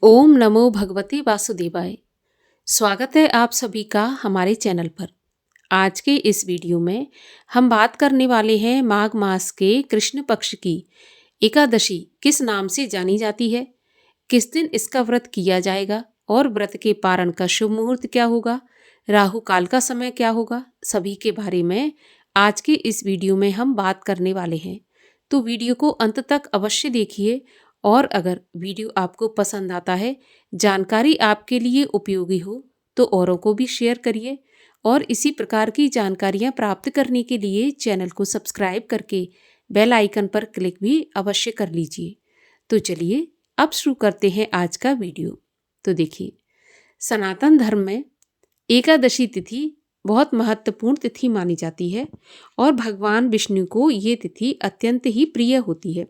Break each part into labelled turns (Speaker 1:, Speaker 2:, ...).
Speaker 1: ओम नमो भगवते वासुदेवाय। स्वागत है आप सभी का हमारे चैनल पर। आज के इस वीडियो में हम बात करने वाले हैं माघ मास के कृष्ण पक्ष की एकादशी किस नाम से जानी जाती है, किस दिन इसका व्रत किया जाएगा और व्रत के पारण का शुभ मुहूर्त क्या होगा, राहु काल का समय क्या होगा, सभी के बारे में आज के इस वीडियो में हम बात करने वाले हैं। तो वीडियो को अंत तक अवश्य देखिए और अगर वीडियो आपको पसंद आता है, जानकारी आपके लिए उपयोगी हो तो औरों को भी शेयर करिए और इसी प्रकार की जानकारियां प्राप्त करने के लिए चैनल को सब्सक्राइब करके बेल आइकन पर क्लिक भी अवश्य कर लीजिए। तो चलिए अब शुरू करते हैं आज का वीडियो। तो देखिए, सनातन धर्म में एकादशी तिथि बहुत महत्वपूर्ण तिथि मानी जाती है और भगवान विष्णु को ये तिथि अत्यंत ही प्रिय होती है।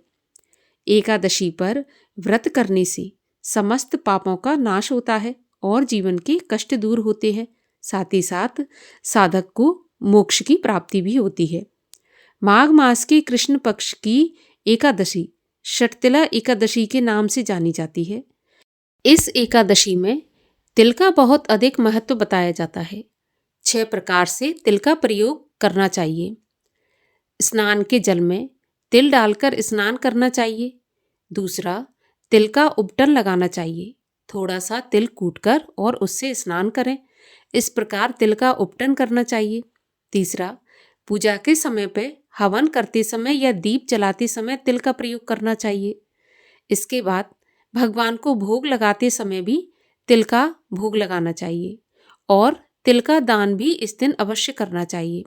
Speaker 1: एकादशी पर व्रत करने से समस्त पापों का नाश होता है और जीवन के कष्ट दूर होते हैं। साथ ही साथ साधक को मोक्ष की प्राप्ति भी होती है। माघ मास के कृष्ण पक्ष की एकादशी षटतिला एकादशी के नाम से जानी जाती है। इस एकादशी में तिल का बहुत अधिक महत्व बताया जाता है। 6 प्रकार से तिल का प्रयोग करना चाहिए। स्नान के जल में तिल डालकर स्नान करना चाहिए। दूसरा, तिल का उपटन लगाना चाहिए। थोड़ा सा तिल कूटकर और उससे स्नान करें। इस प्रकार तिल का उपटन करना चाहिए। तीसरा, पूजा के समय पे हवन करते समय या दीप जलाते समय तिल का प्रयोग करना चाहिए। इसके बाद भगवान को भोग लगाते समय भी तिल का भोग लगाना चाहिए और तिल का दान भी इस दिन अवश्य करना चाहिए।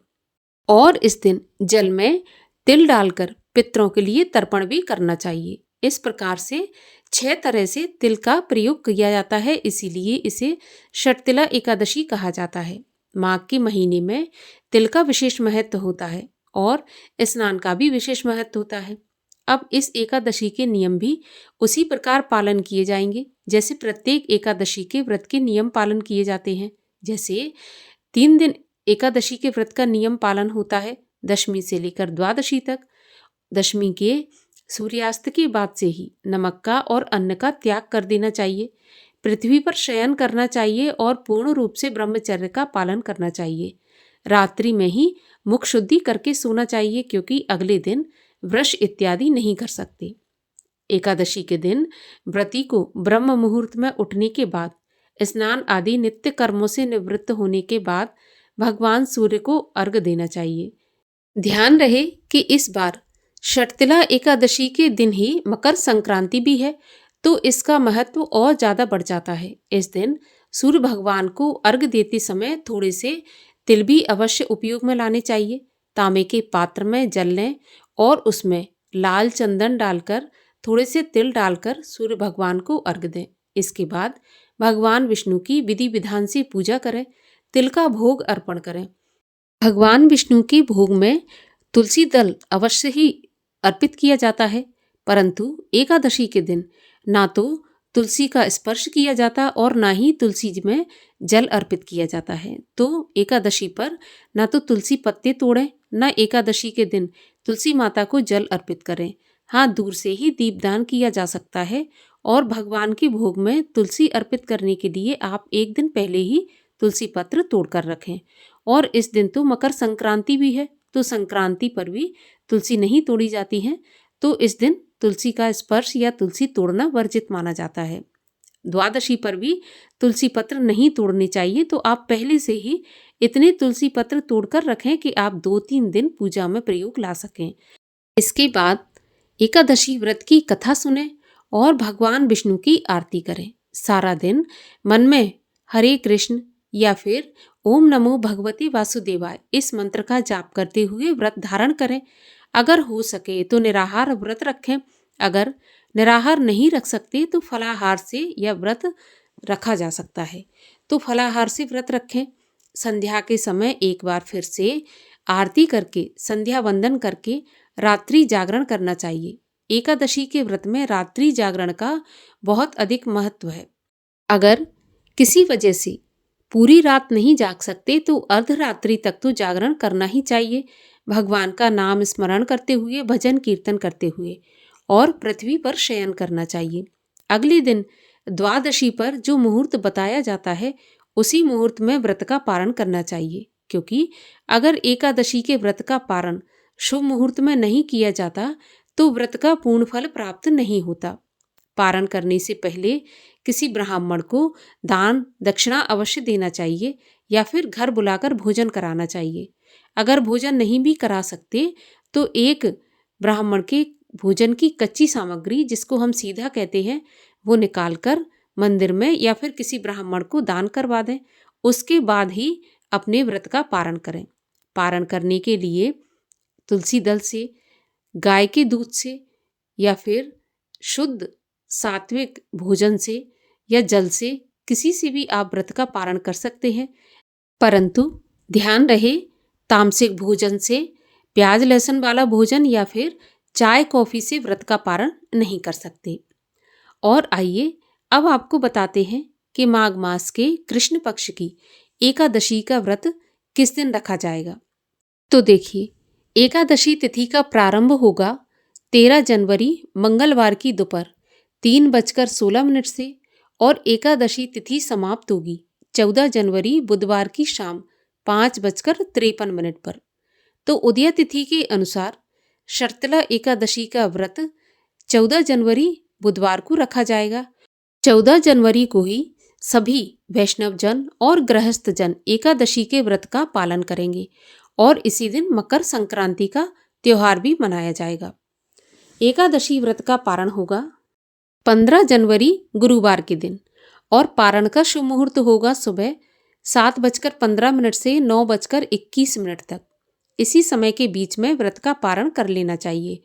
Speaker 1: और इस दिन जल में तिल डालकर पितरों के लिए तर्पण भी करना चाहिए। इस प्रकार से 6 तरह से तिल का प्रयोग किया जाता है, इसीलिए इसे षटतिला एकादशी कहा जाता है। माघ के महीने में तिल का विशेष महत्व होता है और स्नान का भी विशेष महत्व होता है। अब इस एकादशी के नियम भी उसी प्रकार पालन किए जाएंगे जैसे प्रत्येक एकादशी के व्रत के नियम पालन किए जाते हैं। जैसे 3 दिन एकादशी के व्रत का नियम पालन होता है, दशमी से लेकर द्वादशी तक। दशमी के सूर्यास्त के बाद से ही नमक का और अन्न का त्याग कर देना चाहिए। पृथ्वी पर शयन करना चाहिए और पूर्ण रूप से ब्रह्मचर्य का पालन करना चाहिए। रात्रि में ही मुख शुद्धि करके सोना चाहिए क्योंकि अगले दिन वृष इत्यादि नहीं कर सकते। एकादशी के दिन व्रती को ब्रह्म मुहूर्त में उठने के बाद स्नान आदि नित्य कर्मों से निवृत्त होने के बाद भगवान सूर्य को अर्घ्य देना चाहिए। ध्यान रहे कि इस बार षटतिला एकादशी के दिन ही मकर संक्रांति भी है, तो इसका महत्व और ज़्यादा बढ़ जाता है। इस दिन सूर्य भगवान को अर्घ्य देते समय थोड़े से तिल भी अवश्य उपयोग में लाने चाहिए। तांबे के पात्र में जल लें और उसमें लाल चंदन डालकर थोड़े से तिल डालकर सूर्य भगवान को अर्घ्य दें। इसके बाद भगवान विष्णु की विधि विधान से पूजा करें, तिल का भोग अर्पण करें। भगवान विष्णु के भोग में तुलसी दल अवश्य ही अर्पित किया जाता है, परंतु एकादशी के दिन ना तो तुलसी का स्पर्श किया जाता और ना ही तुलसी में जल अर्पित किया जाता है। तो एकादशी पर ना तो तुलसी पत्ते तोड़ें, ना एकादशी के दिन तुलसी माता को जल अर्पित करें। हाँ, दूर से ही दीपदान किया जा सकता है और भगवान के भोग में तुलसी अर्पित करने के लिए आप एक दिन पहले ही तुलसी पत्र तोड़कर रखें। और इस दिन तो मकर संक्रांति भी है, तो संक्रांति पर भी तुलसी नहीं तोड़ी जाती है, तो इस दिन तुलसी का स्पर्श या तुलसी तोड़ना वर्जित माना जाता है। द्वादशी पर भी तुलसी पत्र नहीं तोड़ने चाहिए, तो आप पहले से ही इतने तुलसी पत्र तोड़कर रखें कि आप 2-3 दिन पूजा में प्रयोग ला सकें। इसके बाद एकादशी व्रत की कथा सुनें और भगवान विष्णु की आरती करें। सारा दिन मन में हरे कृष्ण या फिर ओम नमो भगवते वासुदेवाय इस मंत्र का जाप करते हुए व्रत धारण करें। अगर हो सके तो निराहार व्रत रखें। अगर निराहार नहीं रख सकते तो फलाहार से यह व्रत रखा जा सकता है, तो फलाहार से व्रत रखें। संध्या के समय एक बार फिर से आरती करके संध्या वंदन करके रात्रि जागरण करना चाहिए। एकादशी के व्रत में रात्रि जागरण का बहुत अधिक महत्व है। अगर किसी वजह से पूरी रात नहीं जाग सकते तो अर्धरात्रि तक तो जागरण करना ही चाहिए। भगवान का नाम स्मरण करते हुए, भजन कीर्तन करते हुए और पृथ्वी पर शयन करना चाहिए। अगले दिन द्वादशी पर जो मुहूर्त बताया जाता है उसी मुहूर्त में व्रत का पारण करना चाहिए, क्योंकि अगर एकादशी के व्रत का पारण शुभ मुहूर्त में नहीं किया जाता तो व्रत का पूर्ण फल प्राप्त नहीं होता। पारण करने से पहले किसी ब्राह्मण को दान दक्षिणा अवश्य देना चाहिए या फिर घर बुलाकर भोजन कराना चाहिए। अगर भोजन नहीं भी करा सकते तो एक ब्राह्मण के भोजन की कच्ची सामग्री, जिसको हम सीधा कहते हैं, वो निकालकर मंदिर में या फिर किसी ब्राह्मण को दान करवा दें। उसके बाद ही अपने व्रत का पारण करें। पारण करने के लिए तुलसी दल से, गाय के दूध से या फिर शुद्ध सात्विक भोजन से या जल से, किसी से भी आप व्रत का पारण कर सकते हैं। परंतु ध्यान रहे, तामसिक भोजन से, प्याज लहसुन वाला भोजन या फिर चाय कॉफ़ी से व्रत का पारण नहीं कर सकते। और आइए अब आपको बताते हैं कि माघ मास के कृष्ण पक्ष की एकादशी का व्रत किस दिन रखा जाएगा। तो देखिए, एकादशी तिथि का प्रारंभ होगा 13 जनवरी मंगलवार की दोपहर 3:16 से और एकादशी तिथि समाप्त होगी 14 जनवरी बुधवार की शाम 5:53 पर। तो उदय तिथि के अनुसार शर्तला एकादशी का व्रत 14 जनवरी बुधवार को रखा जाएगा। 14 जनवरी को ही सभी वैष्णव जन और गृहस्थ जन एकादशी के व्रत का पालन करेंगे और इसी दिन मकर संक्रांति का त्योहार भी मनाया जाएगा। एकादशी व्रत का पारण होगा 15 जनवरी गुरुवार के दिन और पारण का शुभ मुहूर्त होगा सुबह 7:15 से 9:21 तक। इसी समय के बीच में व्रत का पारण कर लेना चाहिए।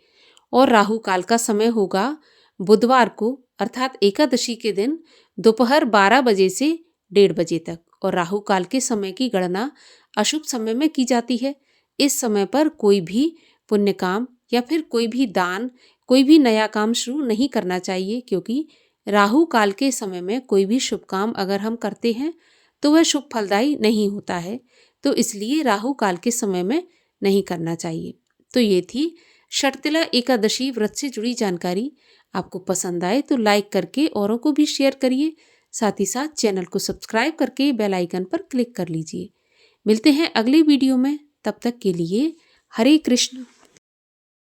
Speaker 1: और राहु काल का समय होगा बुधवार को अर्थात एकादशी के दिन दोपहर 12 बजे से 1:30 बजे तक। और राहु काल के समय की गणना अशुभ समय में की जाती है। इस समय पर कोई भी पुण्य काम या फिर कोई भी दान, कोई भी नया काम शुरू नहीं करना चाहिए, क्योंकि राहु काल के समय में कोई भी शुभ काम अगर हम करते हैं तो वह शुभ फलदायी नहीं होता है। तो इसलिए राहु काल के समय में नहीं करना चाहिए। तो ये थी शर्तिला एकादशी व्रत से जुड़ी जानकारी। आपको पसंद आए तो लाइक करके औरों को भी शेयर करिए। साथ ही साथ चैनल को सब्सक्राइब करके बेल आइकन पर क्लिक कर लीजिए। मिलते हैं अगले वीडियो में, तब तक के लिए हरे कृष्ण।